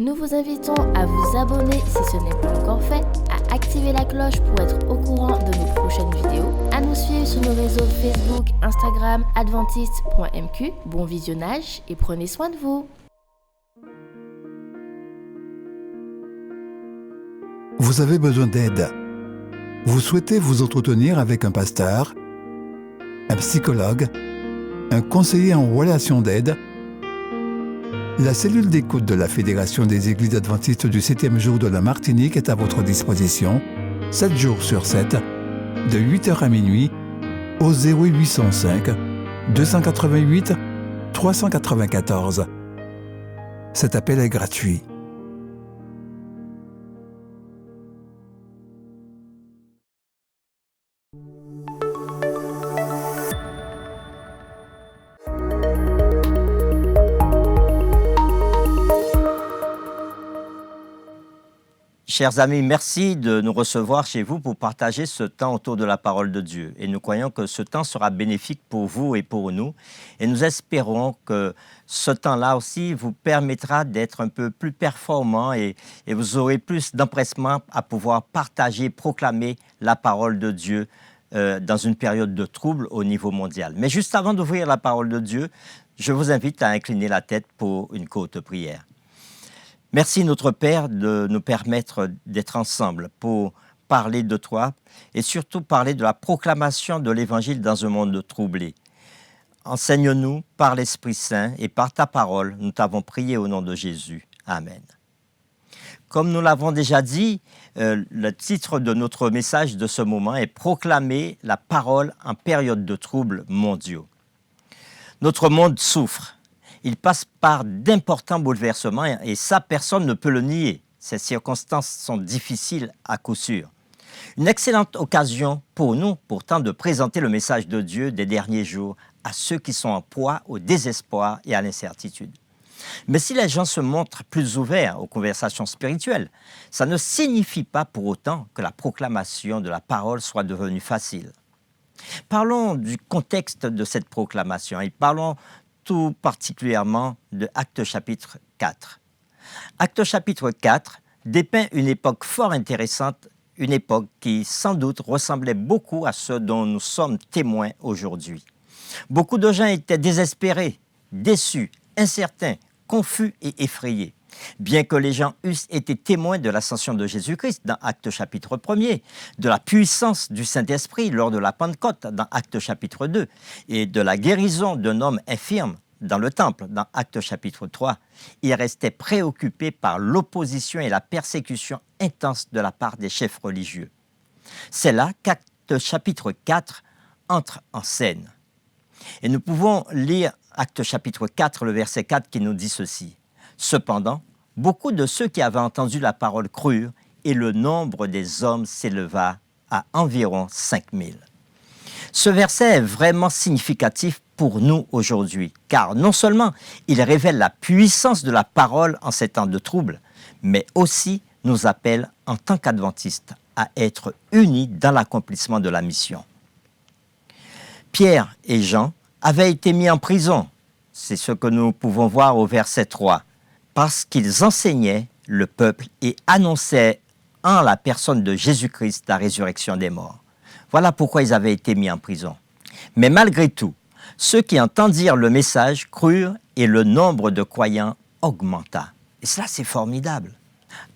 Nous vous invitons à vous abonner si ce n'est pas encore fait, à activer la cloche pour être au courant de nos prochaines vidéos, à nous suivre sur nos réseaux Facebook, Instagram, adventiste.mq. Bon visionnage et prenez soin de vous. Vous avez besoin d'aide. Vous souhaitez vous entretenir avec un pasteur, un psychologue, un conseiller en relations d'aide. La cellule d'écoute de la Fédération des Églises adventistes du 7e jour de la Martinique est à votre disposition, 7 jours sur 7, de 8h à minuit, au 0805 288 394. Cet appel est gratuit. Chers amis, merci de nous recevoir chez vous pour partager ce temps autour de la parole de Dieu. Et nous croyons que ce temps sera bénéfique pour vous et pour nous. Et nous espérons que ce temps-là aussi vous permettra d'être un peu plus performant et vous aurez plus d'empressement à pouvoir partager, proclamer la parole de Dieu dans une période de trouble au niveau mondial. Mais juste avant d'ouvrir la parole de Dieu, je vous invite à incliner la tête pour une courte prière. Merci notre Père de nous permettre d'être ensemble pour parler de toi et surtout parler de la proclamation de l'Évangile dans un monde troublé. Enseigne-nous par l'Esprit Saint et par ta parole, nous t'avons prié au nom de Jésus. Amen. Comme nous l'avons déjà dit, le titre de notre message de ce moment est « Proclamer la parole en période de troubles mondiaux ». Notre monde souffre. Il passe par d'importants bouleversements et ça, personne ne peut le nier. Ces circonstances sont difficiles à coup sûr. Une excellente occasion pour nous, pourtant, de présenter le message de Dieu des derniers jours à ceux qui sont en proie au désespoir et à l'incertitude. Mais si les gens se montrent plus ouverts aux conversations spirituelles, ça ne signifie pas pour autant que la proclamation de la parole soit devenue facile. Parlons du contexte de cette proclamation et parlons tout particulièrement de Actes chapitre 4. Actes chapitre 4 dépeint une époque fort intéressante, une époque qui sans doute ressemblait beaucoup à ce dont nous sommes témoins aujourd'hui. Beaucoup de gens étaient désespérés, déçus, incertains, confus et effrayés. Bien que les gens eussent été témoins de l'ascension de Jésus-Christ dans Actes chapitre 1er, de la puissance du Saint-Esprit lors de la Pentecôte dans Actes chapitre 2 et de la guérison d'un homme infirme dans le temple dans Actes chapitre 3, ils restaient préoccupés par l'opposition et la persécution intense de la part des chefs religieux. C'est là qu'Actes chapitre 4 entre en scène. Et nous pouvons lire Actes chapitre 4, le verset 4 qui nous dit ceci. Cependant, beaucoup de ceux qui avaient entendu la parole crurent et le nombre des hommes s'éleva à environ 5000. Ce verset est vraiment significatif pour nous aujourd'hui, car non seulement il révèle la puissance de la parole en ces temps de trouble, mais aussi nous appelle en tant qu'adventistes à être unis dans l'accomplissement de la mission. Pierre et Jean avaient été mis en prison, c'est ce que nous pouvons voir au verset 3, parce qu'ils enseignaient le peuple et annonçaient en la personne de Jésus-Christ la résurrection des morts. Voilà pourquoi ils avaient été mis en prison. Mais malgré tout, ceux qui entendirent le message crurent et le nombre de croyants augmenta. Et cela, c'est formidable.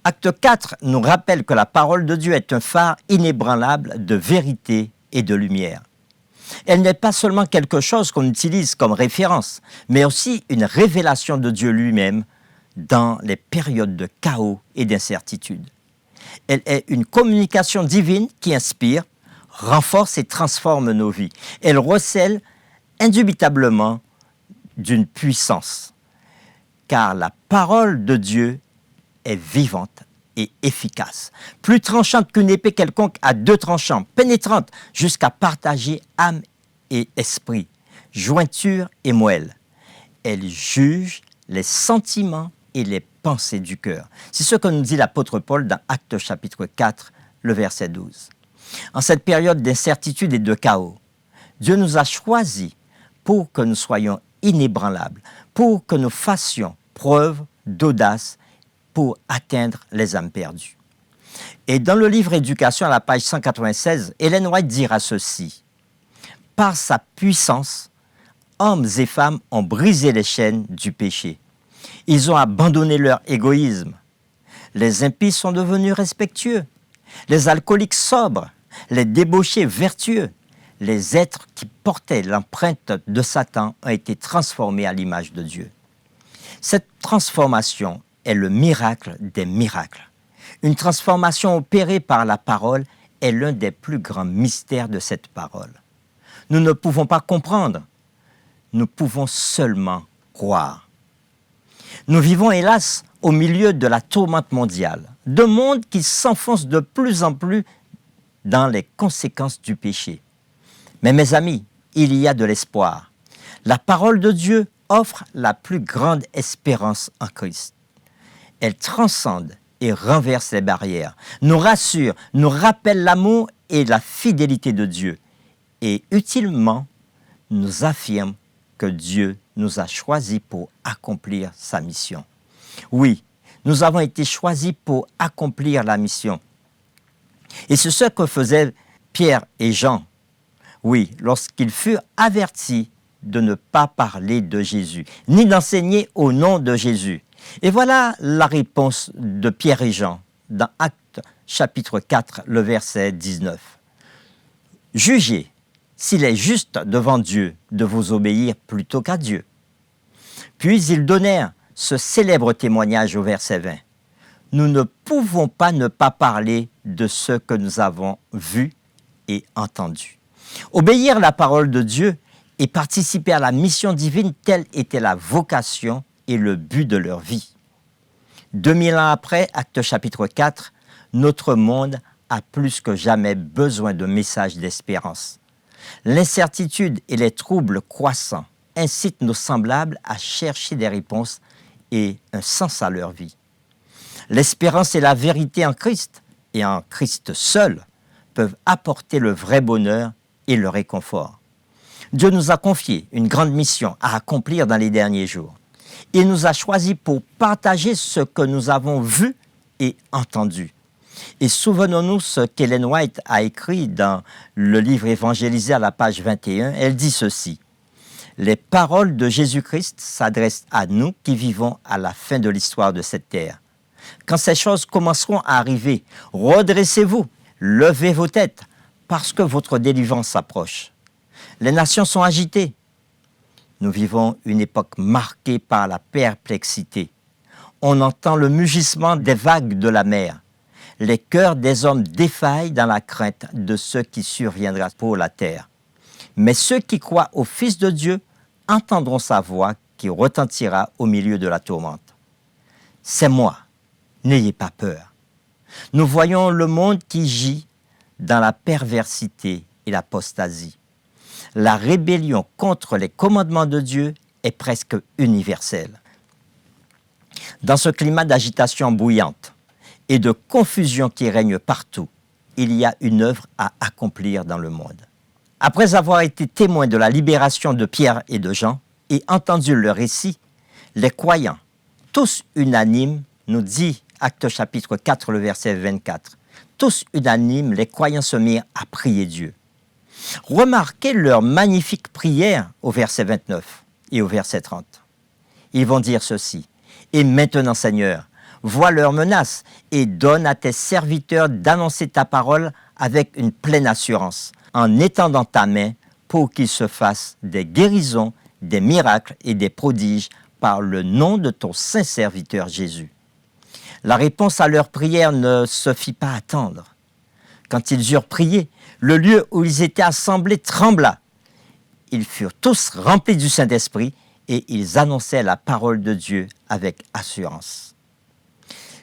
Acte 4 nous rappelle que la parole de Dieu est un phare inébranlable de vérité et de lumière. Elle n'est pas seulement quelque chose qu'on utilise comme référence, mais aussi une révélation de Dieu lui-même dans les périodes de chaos et d'incertitude. Elle est une communication divine qui inspire, renforce et transforme nos vies. Elle recèle indubitablement d'une puissance, car la parole de Dieu est vivante et efficace, plus tranchante qu'une épée quelconque à 2 tranchants, pénétrante jusqu'à partager âme et esprit, jointure et moelle. Elle juge les sentiments et les pensées du cœur. C'est ce que nous dit l'apôtre Paul dans Actes chapitre 4, le verset 12. En cette période d'incertitude et de chaos, Dieu nous a choisis pour que nous soyons inébranlables, pour que nous fassions preuve d'audace pour atteindre les âmes perdues. Et dans le livre Éducation, à la page 196, Ellen White dira ceci. « Par sa puissance, hommes et femmes ont brisé les chaînes du péché. Ils ont abandonné leur égoïsme. Les impies sont devenus respectueux, les alcooliques sobres, les débauchés vertueux. Les êtres qui portaient l'empreinte de Satan ont été transformés à l'image de Dieu. Cette transformation est le miracle des miracles. Une transformation opérée par la parole est l'un des plus grands mystères de cette parole. Nous ne pouvons pas comprendre, nous pouvons seulement croire. Nous vivons hélas au milieu de la tourmente mondiale, d'un monde qui s'enfonce de plus en plus dans les conséquences du péché. Mais mes amis, il y a de l'espoir. La parole de Dieu offre la plus grande espérance en Christ. Elle transcende et renverse les barrières, nous rassure, nous rappelle l'amour et la fidélité de Dieu et utilement nous affirme que Dieu nous a choisis pour accomplir sa mission. Oui, nous avons été choisis pour accomplir la mission. Et c'est ce que faisaient Pierre et Jean. Oui, lorsqu'ils furent avertis de ne pas parler de Jésus, ni d'enseigner au nom de Jésus. Et voilà la réponse de Pierre et Jean dans Actes chapitre 4, le verset 19. « Jugez s'il est juste devant Dieu de vous obéir plutôt qu'à Dieu. » Puis ils donnèrent ce célèbre témoignage au verset 20. « Nous ne pouvons pas ne pas parler de ce que nous avons vu et entendu. » Obéir à la parole de Dieu et participer à la mission divine, telle était la vocation et le but de leur vie. 2000 ans après, Actes chapitre 4, notre monde a plus que jamais besoin de messages d'espérance. L'incertitude et les troubles croissants incitent nos semblables à chercher des réponses et un sens à leur vie. L'espérance et la vérité en Christ, et en Christ seul, peuvent apporter le vrai bonheur et le réconfort. Dieu nous a confié une grande mission à accomplir dans les derniers jours. Il nous a choisis pour partager ce que nous avons vu et entendu. Et souvenons-nous ce qu'Ellen White a écrit dans le livre évangélisé à la page 21. Elle dit ceci. « Les paroles de Jésus-Christ s'adressent à nous qui vivons à la fin de l'histoire de cette terre. Quand ces choses commenceront à arriver, redressez-vous, levez vos têtes, parce que votre délivrance s'approche. Les nations sont agitées. Nous vivons une époque marquée par la perplexité. On entend le mugissement des vagues de la mer. Les cœurs des hommes défaillent dans la crainte de ce qui surviendra pour la terre. Mais ceux qui croient au Fils de Dieu entendront sa voix qui retentira au milieu de la tourmente. C'est moi, n'ayez pas peur. Nous voyons le monde qui gît dans la perversité et l'apostasie. La rébellion contre les commandements de Dieu est presque universelle. Dans ce climat d'agitation bouillante et de confusion qui règne partout, il y a une œuvre à accomplir dans le monde. Après avoir été témoins de la libération de Pierre et de Jean et entendu leur récit, les croyants, tous unanimes, nous dit Actes chapitre 4, le verset 24, tous unanimes, les croyants se mirent à prier Dieu. Remarquez leur magnifique prière au verset 29 et au verset 30. Ils vont dire ceci. « Et maintenant, Seigneur, vois leurs menaces et donne à tes serviteurs d'annoncer ta parole avec une pleine assurance, en étendant ta main pour qu'il se fasse des guérisons, des miracles et des prodiges par le nom de ton saint serviteur Jésus. » La réponse à leur prière ne se fit pas attendre. Quand ils eurent prié, le lieu où ils étaient assemblés trembla. Ils furent tous remplis du Saint-Esprit et ils annonçaient la parole de Dieu avec assurance.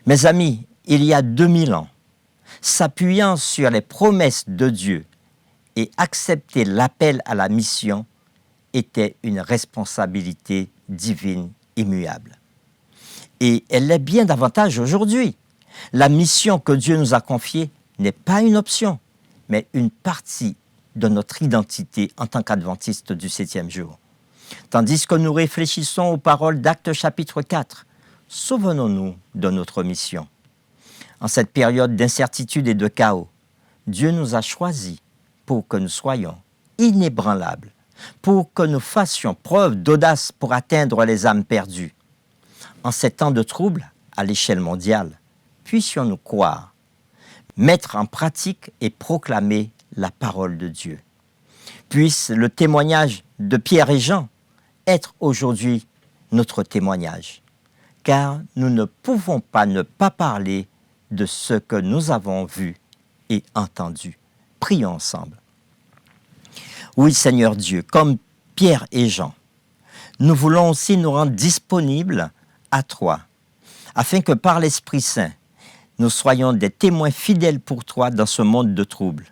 Mes amis, il y a 2000 ans, s'appuyant sur les promesses de Dieu et accepter l'appel à la mission était une responsabilité divine immuable. Et elle l'est bien davantage aujourd'hui. La mission que Dieu nous a confiée n'est pas une option, mais une partie de notre identité en tant qu'adventistes du 7e jour. Tandis que nous réfléchissons aux paroles d'Actes chapitre 4, souvenons-nous de notre mission. En cette période d'incertitude et de chaos, Dieu nous a choisis pour que nous soyons inébranlables, pour que nous fassions preuve d'audace pour atteindre les âmes perdues. En ces temps de trouble, à l'échelle mondiale, puissions-nous croire, mettre en pratique et proclamer la parole de Dieu. Puisse le témoignage de Pierre et Jean être aujourd'hui notre témoignage, car nous ne pouvons pas ne pas parler de ce que nous avons vu et entendu. Prions ensemble. Oui, Seigneur Dieu, comme Pierre et Jean, nous voulons aussi nous rendre disponibles à toi, afin que par l'Esprit Saint, nous soyons des témoins fidèles pour toi dans ce monde de troubles.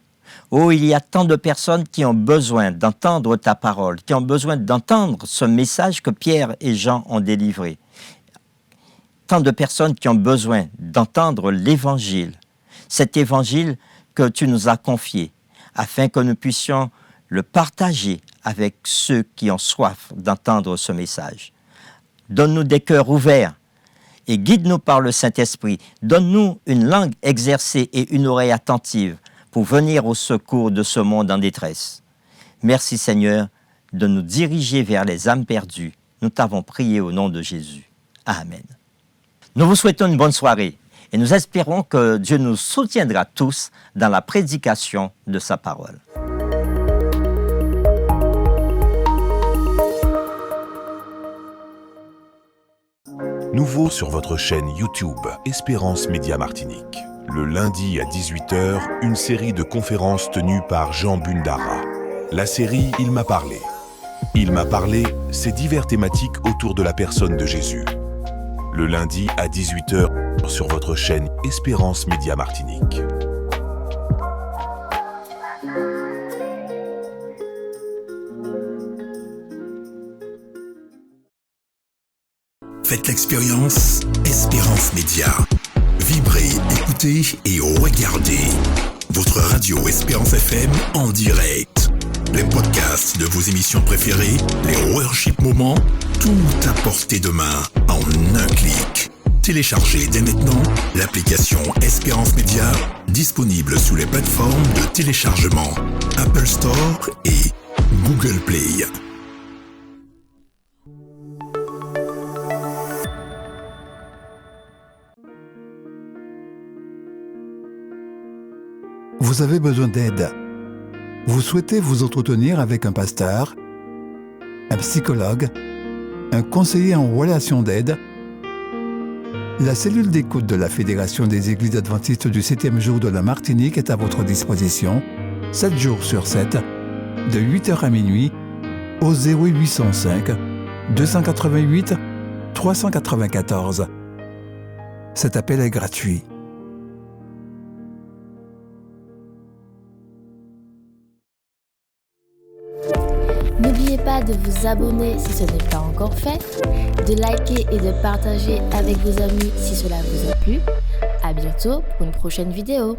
Oh, il y a tant de personnes qui ont besoin d'entendre ta parole, qui ont besoin d'entendre ce message que Pierre et Jean ont délivré. Tant de personnes qui ont besoin d'entendre l'Évangile, cet Évangile que tu nous as confié, afin que nous puissions le partager avec ceux qui ont soif d'entendre ce message. Donne-nous des cœurs ouverts et guide-nous par le Saint-Esprit. Donne-nous une langue exercée et une oreille attentive pour venir au secours de ce monde en détresse. Merci Seigneur de nous diriger vers les âmes perdues. Nous t'avons prié au nom de Jésus. Amen. Nous vous souhaitons une bonne soirée et nous espérons que Dieu nous soutiendra tous dans la prédication de sa parole. Nouveau sur votre chaîne YouTube Espérance Média Martinique. Le lundi à 18h, une série de conférences tenues par Jean Bundara. La série « Il m'a parlé ». « Il m'a parlé », c'est divers thématiques autour de la personne de Jésus. Le lundi à 18h sur votre chaîne Espérance Média Martinique. Faites l'expérience Espérance Média. Vibrez, écoutez et regardez votre radio Espérance FM en direct. Les podcasts de vos émissions préférées, les worship moments, tout à portée de main en un clic. Téléchargez dès maintenant l'application Espérance Média, disponible sous les plateformes de téléchargement Apple Store et Google Play. Vous avez besoin d'aide. Vous souhaitez vous entretenir avec un pasteur, un psychologue, un conseiller en relation d'aide. La cellule d'écoute de la Fédération des Églises adventistes du 7e jour de la Martinique est à votre disposition, 7 jours sur 7, de 8h à minuit, au 0805 288 394. Cet appel est gratuit. N'oubliez pas de vous abonner si ce n'est pas encore fait, de liker et de partager avec vos amis si cela vous a plu. À bientôt pour une prochaine vidéo.